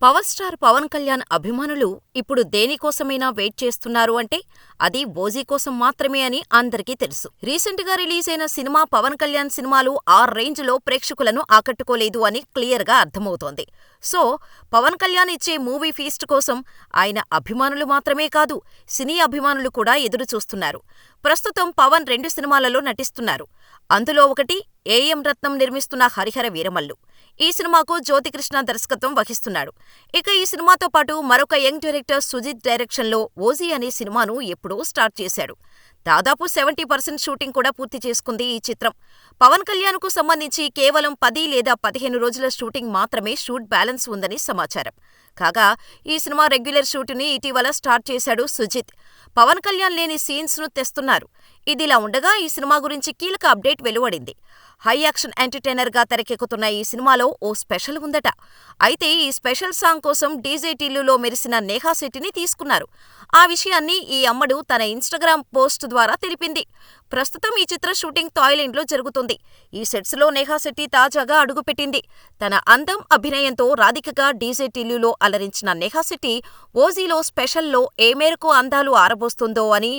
Power star Pawan Kalyan అభిమానులు ఇప్పుడు దేనికోసమైనా wait చేస్తున్నారు అంటే అది ఓజీ కోసం మాత్రమే అని అందరికీ తెలుసు. రీసెంట్ గా రిలీజ్ అయిన సినిమా పవన్ కళ్యాణ్ సినిమాలు ఆ రేంజ్ లో ప్రేక్షకులను ఆకట్టుకోలేదు అని క్లియర్ గా అర్థమవుతోంది. సో పవన్ కళ్యాణ్ ఇచ్చే మూవీ ఫీస్ట్ కోసం ఆయన అభిమానులు మాత్రమే కాదు, సినీ అభిమానులు కూడా ఎదురు చూస్తున్నారు. ప్రస్తుతం పవన్ 2 సినిమాలలో నటిస్తున్నారు. అందులో ఒకటి ఏఎం రత్నం నిర్మిస్తున్న హరిహర వీరమల్లు. ఈ సినిమాకు జ్యోతికృష్ణ దర్శకత్వం వహిస్తున్నాడు. ఇక ఈ సినిమాతో పాటు మరొక యంగ్ డైరెక్టర్ సుజిత్ డైరెక్షన్లో ఓజీ అనే సినిమాను ఎప్పుడో స్టార్ట్ చేశాడు. దాదాపు 70% షూటింగ్ కూడా పూర్తి చేసుకుంది ఈ చిత్రం. పవన్ కళ్యాణ్కు సంబంధించి కేవలం 10 లేదా 15 రోజుల షూటింగ్ మాత్రమే షూట్ బ్యాలెన్స్ ఉందని సమాచారం. కాగా ఈ సినిమా రెగ్యులర్ షూటుని ఇటీవల స్టార్ట్ చేశాడు సుజిత్. పవన్ కళ్యాణ్ లేని సీన్స్ ను తెస్తున్నారు. ఇదిలా ఉండగా ఈ సినిమా గురించి కీలక అప్డేట్ వెలువడింది. హై యాక్షన్ ఎంటర్టైనర్ గా తెరకెక్కుతున్న ఈ సినిమాలో ఓ స్పెషల్ ఉందట. అయితే ఈ స్పెషల్ సాంగ్ కోసం డీజే టిల్లులో మెరిసిన నేహా శెట్టిని తీసుకున్నారు. ఆ విషయాన్ని ఈ అమ్మడు తన ఇన్స్టాగ్రామ్ పోస్ట్ ద్వారా తెలిపింది. ప్రస్తుతం ఈ చిత్ర షూటింగ్ థాయిలాండ్ లో జరుగుతుంది. ఈ సెట్స్ లో నేహా శెట్టి తాజాగా అడుగుపెట్టింది. తన అందం, అభినయంతో రాధికగా డీజే టిల్లులో అలరించిన నేహా శెట్టి ఓజీలో స్పెషల్లో ఏ మేరకు అందాలు ఆరబోస్తుందో అని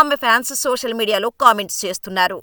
ఆమె ఫ్యాన్స్ సోషల్ మీడియాలో కామెంట్స్ చేస్తున్నారు.